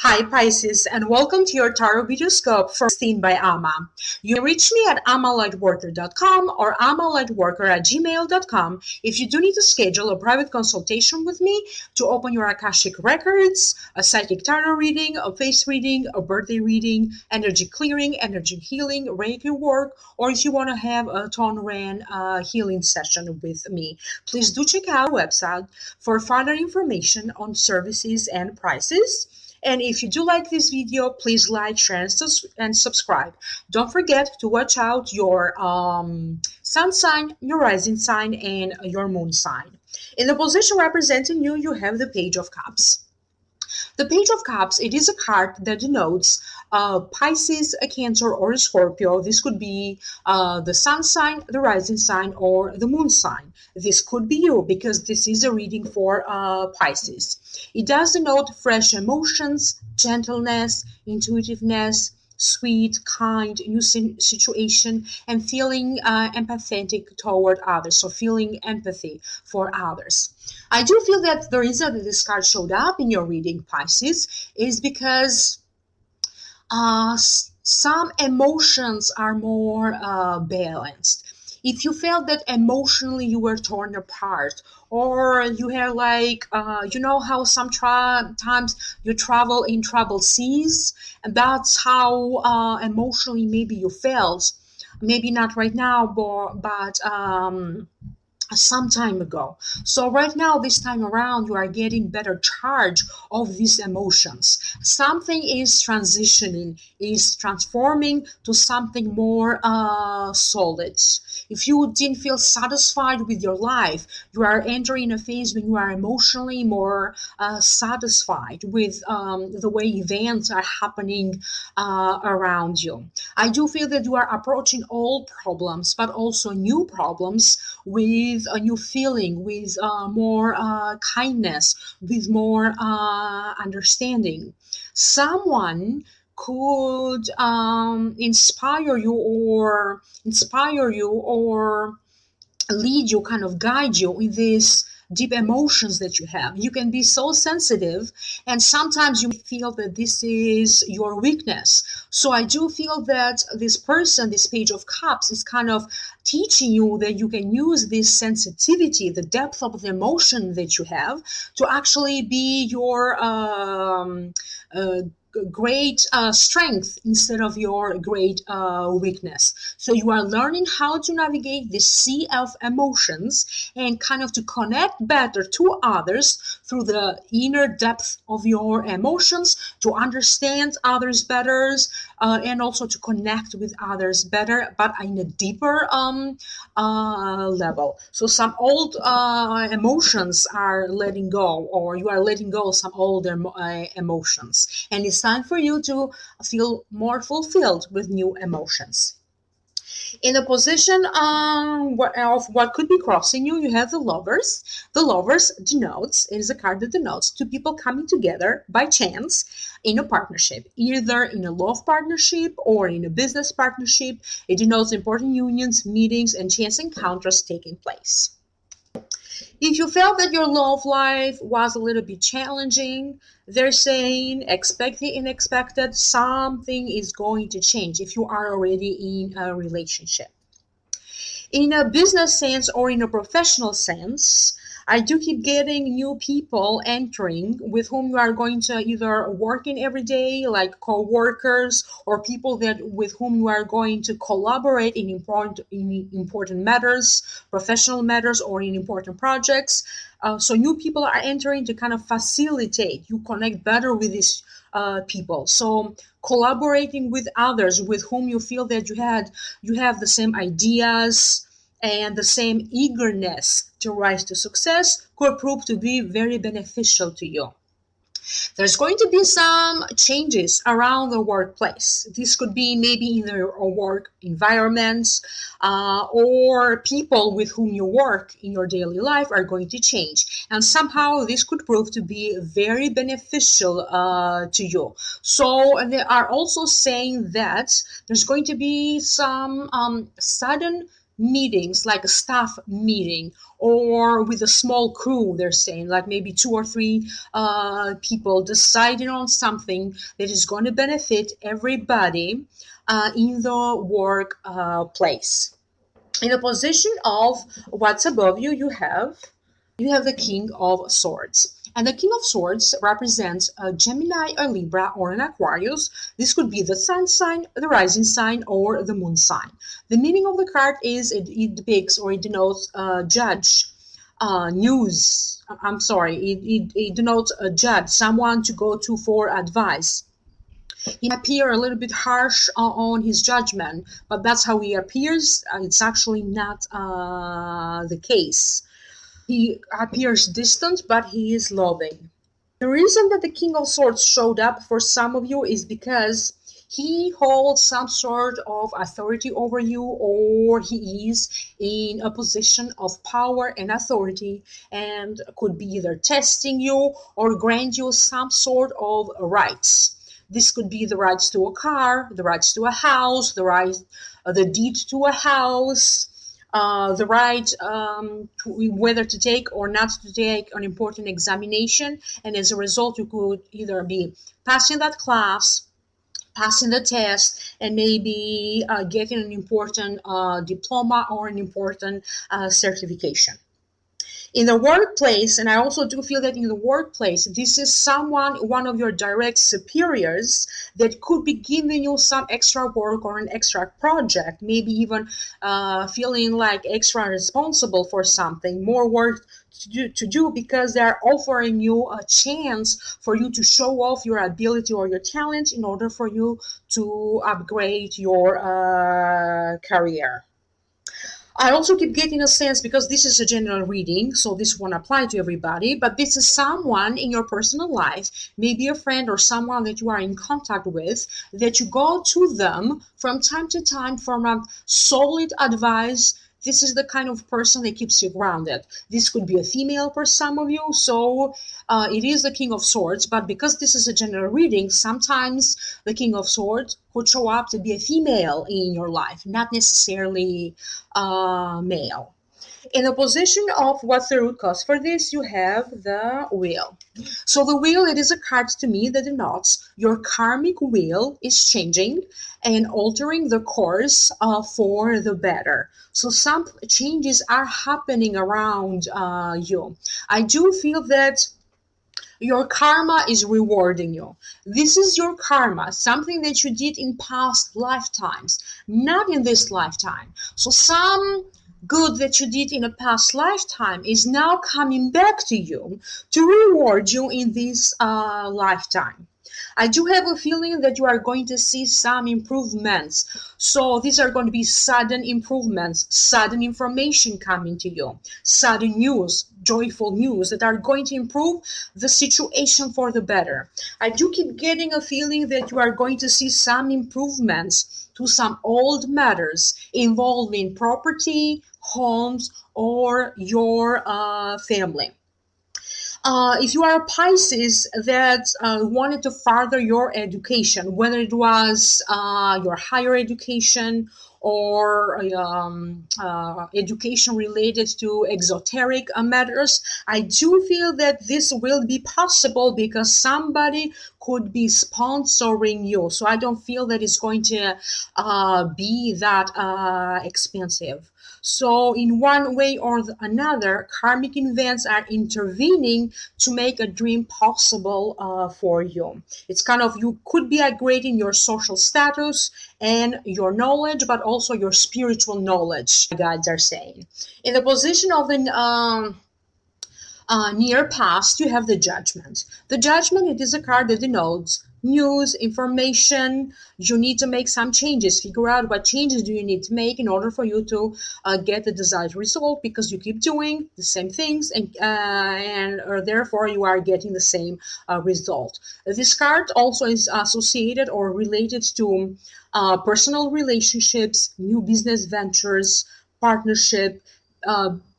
Hi Pisces, and welcome to your Tarot Videoscope for seen by Amma. You can reach me at ammalightworker.com or ammalightworker@gmail.com if you do need to schedule a private consultation with me to open your Akashic records, a psychic tarot reading, a face reading, a birthday reading, energy clearing, energy healing, Reiki work, or if you want to have a Tonran healing session with me. Please do check out our website for further information on services and prices. And if you do like this video, please like, share, and subscribe. Don't forget to watch out your sun sign, your rising sign, and your moon sign. In the position representing you, you have the Page of Cups. The Page of Cups, it is a card that denotes Pisces, a Cancer, or a Scorpio. This could be the sun sign, the rising sign, or the moon sign. This could be you because this is a reading for Pisces. It does denote fresh emotions, gentleness, intuitiveness, sweet, kind, new situation, and feeling empathetic toward others. So feeling empathy for others. I do feel that the reason that this card showed up in your reading, Pisces, is because some emotions are more balanced. If you felt that emotionally you were torn apart, or you had you know how sometimes you travel in troubled seas, and that's how emotionally maybe you felt. Maybe not right now, but some time ago. So right now, this time around, you are getting better charge of these emotions. Something is transitioning, is transforming to something more solid. If you didn't feel satisfied with your life, you are entering a phase when you are emotionally more satisfied with the way events are happening around you. I do feel that you are approaching old problems, but also new problems with a new feeling, with more kindness, with more understanding. Someone could inspire you or lead you, kind of guide you in these deep emotions that you have. You can be so sensitive, and sometimes you feel that this is your weakness. So I do feel that this person, this Page of Cups, is kind of teaching you that you can use this sensitivity, the depth of the emotion that you have, to actually be your great strength instead of your great weakness. So you are learning how to navigate this sea of emotions and kind of to connect better to others through the inner depth of your emotions, to understand others better, and also to connect with others better, but in a deeper level. So some old emotions are letting go, or you are letting go of some old emotions, and it's time for you to feel more fulfilled with new emotions. In the position of what could be crossing you, you have the Lovers. The Lovers denotes, it is a card that denotes two people coming together by chance in a partnership, either in a love partnership or in a business partnership. It denotes important unions, meetings, and chance encounters taking place. If you felt that your love life was a little bit challenging, they're saying expect the unexpected. Something is going to change if you are already in a relationship. In a business sense or in a professional sense, I do keep getting new people entering with whom you are going to either work in every day, like co-workers, or people that with whom you are going to collaborate in important matters, professional matters, or in important projects. So new people are entering to kind of facilitate you connect better with these people. So collaborating with others with whom you feel that you have the same ideas and the same eagerness to rise to success could prove to be very beneficial to you. There's going to be some changes around the workplace. This could be maybe in your work environments, or people with whom you work in your daily life are going to change. And somehow this could prove to be very beneficial to you. So they are also saying that there's going to be some sudden meetings, like a staff meeting, or with a small crew, they're saying, like maybe 2 or 3 people deciding on something that is going to benefit everybody in the work place. In the position of what's above you, you have the King of Swords. And the King of Swords represents a Gemini, a Libra, or an Aquarius. This could be the sun sign, the rising sign, or the moon sign. The meaning of the card is it depicts or it denotes a judge, news. I'm sorry, it denotes a judge, someone to go to for advice. He may appear a little bit harsh on his judgment, but that's how he appears. It's actually not the case. He appears distant, but he is loving. The reason that the King of Swords showed up for some of you is because he holds some sort of authority over you, or he is in a position of power and authority, and could be either testing you or grant you some sort of rights. This could be the rights to a car, the rights to a house, the deed to a house, the right to whether to take or not to take an important examination, and as a result, you could either be passing that class, passing the test, and maybe getting an important diploma or an important certification. In the workplace, and I also do feel that in the workplace, this is one of your direct superiors that could be giving you some extra work or an extra project, maybe even feeling like extra responsible for something, more work to do because they're offering you a chance for you to show off your ability or your talent in order for you to upgrade your career. I also keep getting a sense, because this is a general reading, so this won't apply to everybody, but this is someone in your personal life, maybe a friend or someone that you are in contact with, that you go to them from time to time for a solid advice. This is the kind of person that keeps you grounded. This could be a female for some of you, so it is the King of Swords, but because this is a general reading, sometimes the King of Swords could show up to be a female in your life, not necessarily male. In the position of what's the root cause for this, you have the wheel. So the wheel, it is a card to me that denotes your karmic wheel is changing and altering the course for the better. So some changes are happening around you. I do feel that your karma is rewarding you. This is your karma, something that you did in past lifetimes, not in this lifetime. So some good that you did in a past lifetime is now coming back to you to reward you in this lifetime. I do have a feeling that you are going to see some improvements. So these are going to be sudden improvements, sudden information coming to you, sudden news, joyful news that are going to improve the situation for the better. I do keep getting a feeling that you are going to see some improvements to some old matters involving property, homes, or your family. If you are a Pisces that wanted to further your education, whether it was your higher education or education related to exoteric matters, I do feel that this will be possible because somebody could be sponsoring you. So I don't feel that it's going to be that expensive. So in one way or another, karmic events are intervening to make a dream possible for you. It's kind of, you could be upgrading your social status and your knowledge, but also your spiritual knowledge, guides are saying. In the position of the near past, you have the Judgment. The Judgment, it is a card that denotes news, information. You need to make some changes. Figure out what changes do you need to make in order for you to get the desired result, because you keep doing the same things and therefore you are getting the same result. This card also is associated or related to personal relationships, new business ventures, partnership,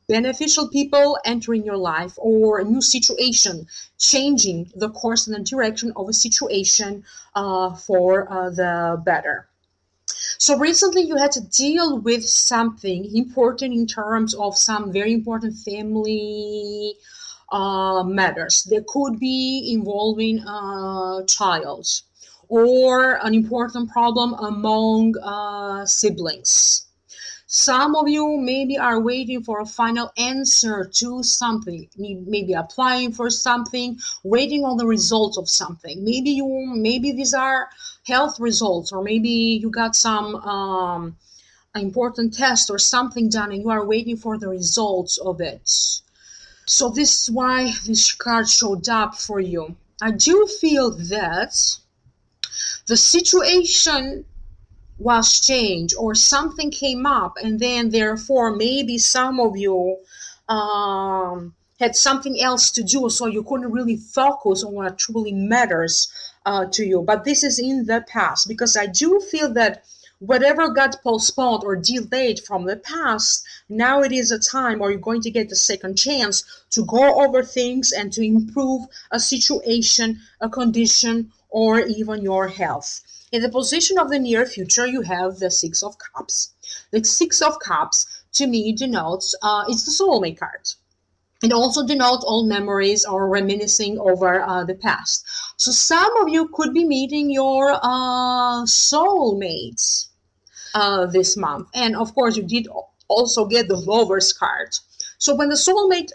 beneficial people entering your life, or a new situation, changing the course and the direction of a situation for the better. So recently you had to deal with something important in terms of some very important family matters. They could be involving a child or an important problem among siblings. Some of you maybe are waiting for a final answer to something, maybe applying for something, waiting on the results of something. Maybe these are health results, or maybe you got some important test or something done and you are waiting for the results of it. So this is why this card showed up for you. I do feel that the situation was changed or something came up, and then therefore maybe some of you had something else to do, so you couldn't really focus on what truly matters to you. But this is in the past, because I do feel that whatever got postponed or delayed from the past, now it is a time where you're going to get the second chance to go over things and to improve a situation, a condition, or even your health. In the position of the near future, you have the Six of Cups. The Six of Cups, to me, denotes it's the soulmate card. It also denotes old memories or reminiscing over the past. So some of you could be meeting your soulmates this month. And of course, you did also get the Lovers card. So when the soulmate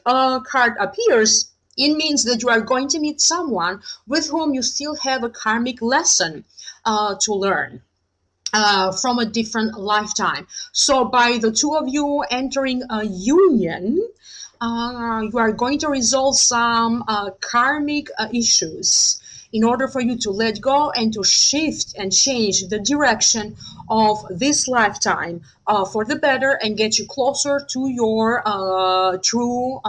card appears, it means that you are going to meet someone with whom you still have a karmic lesson to learn from a different lifetime. So by the two of you entering a union, you are going to resolve some karmic issues in order for you to let go and to shift and change the direction of this lifetime for the better and get you closer to your true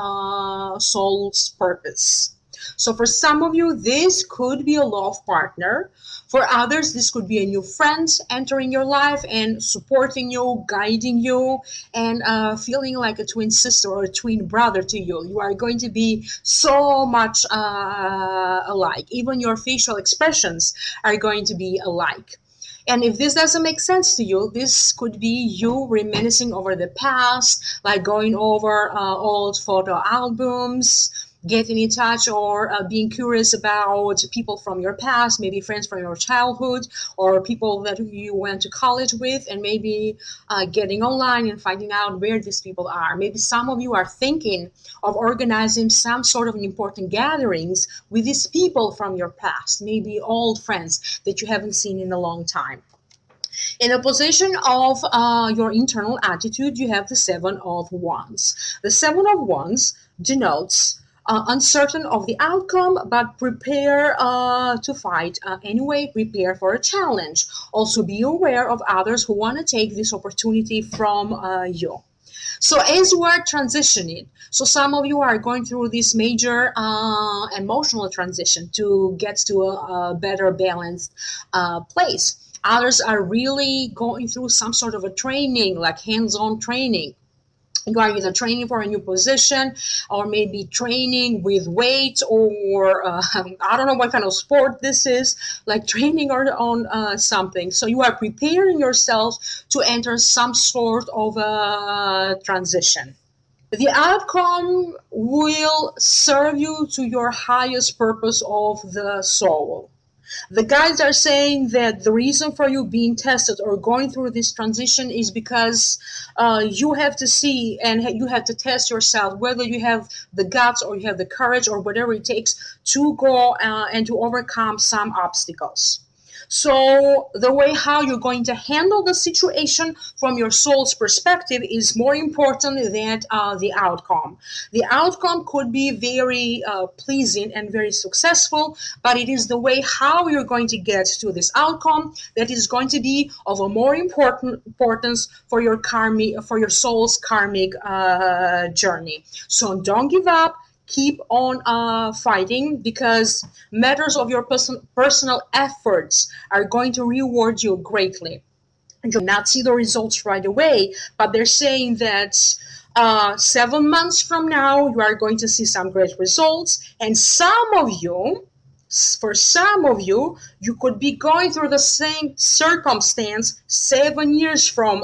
soul's purpose. So for some of you, this could be a love partner. For others, this could be a new friend entering your life and supporting you, guiding you, and feeling like a twin sister or a twin brother to you. You are going to be so much alike. Even your facial expressions are going to be alike. And if this doesn't make sense to you, this could be you reminiscing over the past, like going over old photo albums, getting in touch, or being curious about people from your past, maybe friends from your childhood, or people that you went to college with, and maybe getting online and finding out where these people are. Maybe some of you are thinking of organizing some sort of important gatherings with these people from your past, maybe old friends that you haven't seen in a long time. In a position of your internal attitude, you have the Seven of Wands. The Seven of Wands denotes uncertain of the outcome, but prepare to fight anyway, prepare for a challenge. Also be aware of others who want to take this opportunity from you. So as you are transitioning, so some of you are going through this major emotional transition to get to a better balanced place. Others are really going through some sort of a training, like hands-on training. You are either training for a new position, or maybe training with weights, or I don't know what kind of sport this is, like training on something. So you are preparing yourself to enter some sort of a transition. The outcome will serve you to your highest purpose of the soul. The guides are saying that the reason for you being tested or going through this transition is because you have to see and you have to test yourself whether you have the guts or you have the courage or whatever it takes to go and to overcome some obstacles. So the way how you're going to handle the situation from your soul's perspective is more important than the outcome. The outcome could be very pleasing and very successful, but it is the way how you're going to get to this outcome that is going to be of a more importance for your soul's karmic journey. So don't give up. Keep on fighting, because matters of your personal efforts are going to reward you greatly. You will not see the results right away, but they're saying that 7 months from now, you are going to see some great results. And some of you For some of you, you could be going through the same circumstance 7 years from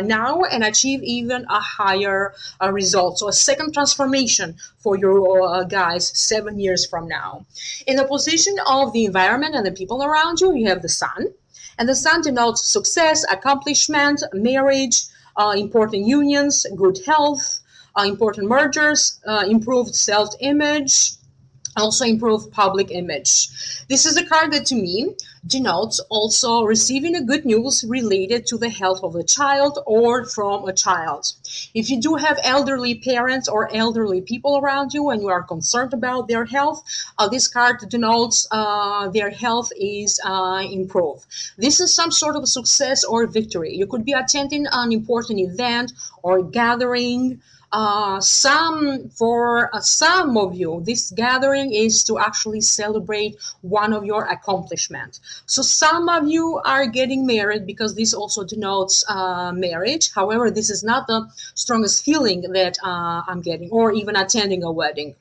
now and achieve even a higher result. So a second transformation for your guys 7 years from now. In the position of the environment and the people around you, you have the sun. And the sun denotes success, accomplishment, marriage, important unions, good health, important mergers, improved self-image, also improve public image. This is a card that to me denotes also receiving a good news related to the health of a child or from a child. If you do have elderly parents or elderly people around you and you are concerned about their health, this card denotes their health is improved. This is some sort of success or victory. You could be attending an important event or gathering. For some of you, this gathering is to actually celebrate one of your accomplishments. So some of you are getting married because this also denotes marriage. However, this is not the strongest feeling that I'm getting, or even attending a wedding.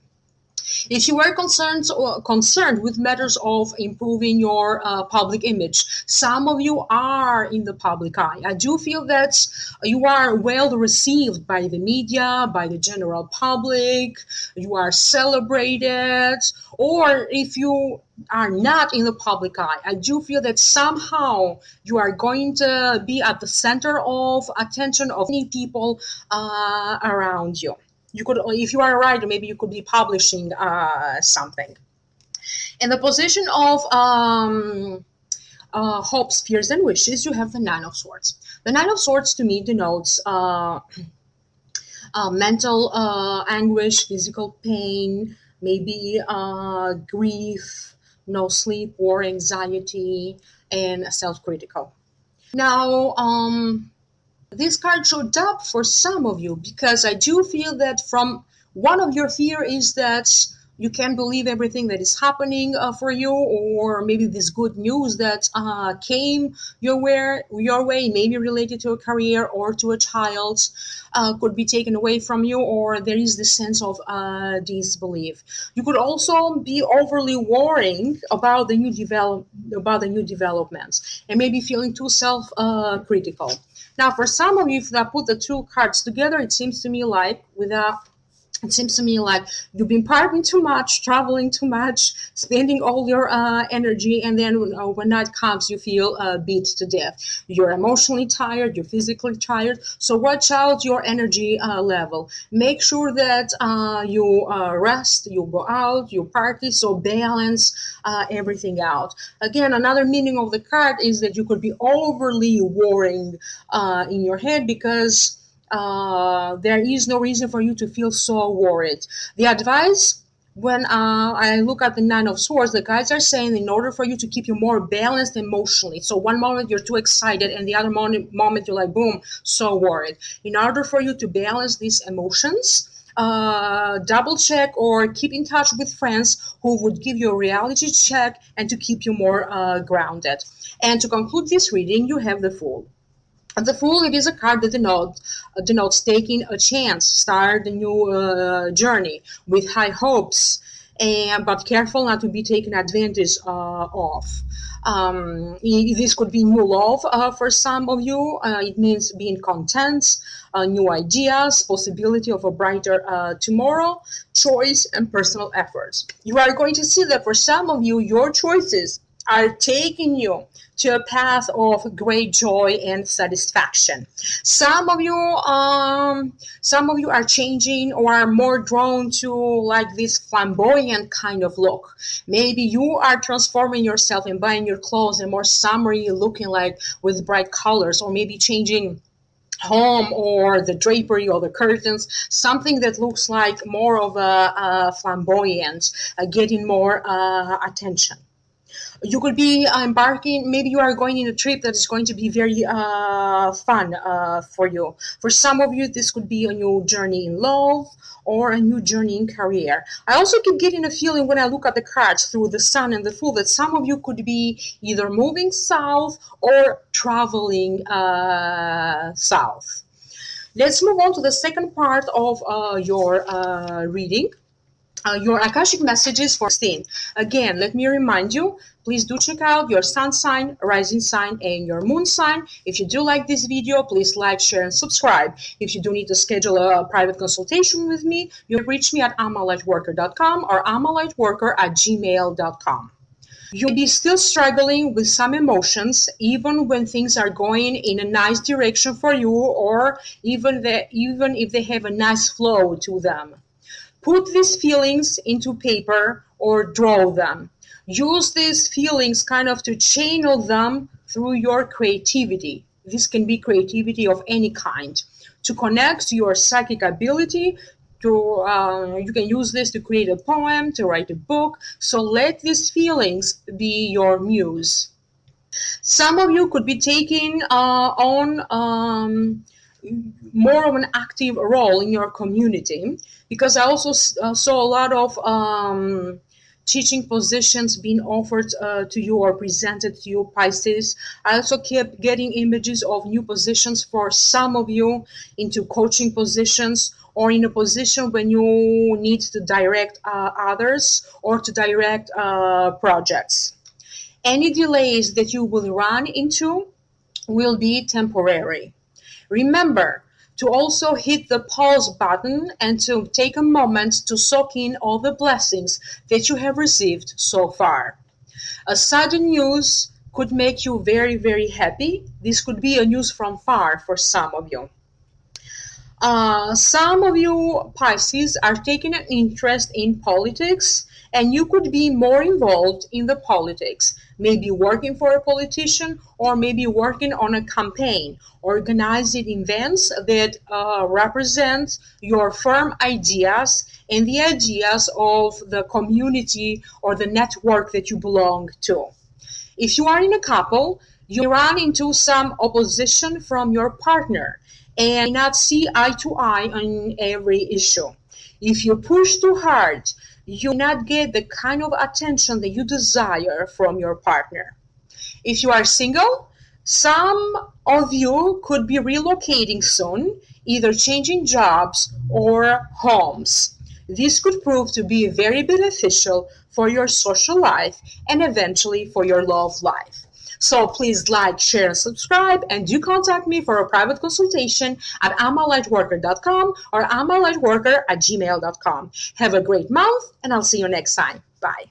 If you are concerned with matters of improving your public image, some of you are in the public eye. I do feel that you are well received by the media, by the general public, you are celebrated, or if you are not in the public eye, I do feel that somehow you are going to be at the center of attention of many people around you. You could, if you are a writer, maybe you could be publishing something. In the position of hopes, fears, and wishes, you have the Nine of Swords. The Nine of Swords to me denotes mental anguish, physical pain, maybe grief, no sleep or anxiety, and self-critical. Now, this card showed up for some of you because I do feel that from one of your fear is that you can't believe everything that is happening for you, or maybe this good news that came your way, maybe related to a career or to a child, could be taken away from you, or there is this sense of disbelief. You could also be overly worrying about the new developments and maybe feeling too self-critical. Now, for some of you, if I put the two cards together, it seems to me like you've been partying too much, traveling too much, spending all your energy, and then when night comes, you feel beat to death. You're emotionally tired, you're physically tired, so watch out your energy level. Make sure that you rest, you go out, you party, so balance everything out. Again, another meaning of the card is that you could be overly worrying in your head because there is no reason for you to feel so worried. The advice, when I look at the Nine of Swords, the guides are saying in order for you to keep you more balanced emotionally. So one moment you're too excited and the other moment you're like, boom, so worried. In order for you to balance these emotions, double check or keep in touch with friends who would give you a reality check and to keep you more grounded. And to conclude this reading, you have the Fool. The Fool, it is a card that denotes taking a chance, start a new journey with high hopes, but careful not to be taken advantage of. This could be new love for some of you. It means being content, new ideas, possibility of a brighter tomorrow, choice, and personal efforts. You are going to see that for some of you, your choices are taking you to a path of great joy and satisfaction. Some of you are changing or are more drawn to like this flamboyant kind of look. Maybe you are transforming yourself and buying your clothes and more summery looking, like with bright colors, or maybe changing home or the drapery or the curtains, something that looks like more of a flamboyant, getting more attention. You could be embarking, maybe you are going in a trip that is going to be very fun for you. For some of you, this could be a new journey in love or a new journey in career. I also keep getting a feeling when I look at the cards through the Sun and the Fool that some of you could be either moving south or traveling south. Let's move on to the second part of your reading. your Akashic messages for 16. Again, let me remind you, please do check out your sun sign, rising sign, and your moon sign. If you do like this video, please like, share, and subscribe. If you do need to schedule a private consultation with me, you can reach me at amalightworker.com or amalightworker@gmail.com. You may be still struggling with some emotions, even when things are going in a nice direction for you, or even if they have a nice flow to them. Put these feelings into paper or draw them. Use these feelings kind of to channel them through your creativity. This can be creativity of any kind. To connect to your psychic ability, you can use this to create a poem, to write a book. So let these feelings be your muse. Some of you could be taking on more of an active role in your community, because I also saw a lot of teaching positions being offered to you or presented to you, Pisces. I also kept getting images of new positions for some of you into coaching positions, or in a position when you need to direct others or to direct projects. Any delays that you will run into will be temporary. Remember to also hit the pause button and to take a moment to soak in all the blessings that you have received so far. A sudden news could make you very, very happy. This could be a news from far for some of you. Some of you Pisces are taking an interest in politics, and you could be more involved in the politics, maybe working for a politician or maybe working on a campaign, organizing events that represent your firm ideas and the ideas of the community or the network that you belong to. If you are in a couple, you run into some opposition from your partner and not see eye to eye on every issue. If you push too hard, you will not get the kind of attention that you desire from your partner. If you are single, some of you could be relocating soon, either changing jobs or homes. This could prove to be very beneficial for your social life and eventually for your love life. So please like, share, and subscribe, and do contact me for a private consultation at amalightworker.com or amalightworker@gmail.com. Have a great month, and I'll see you next time. Bye.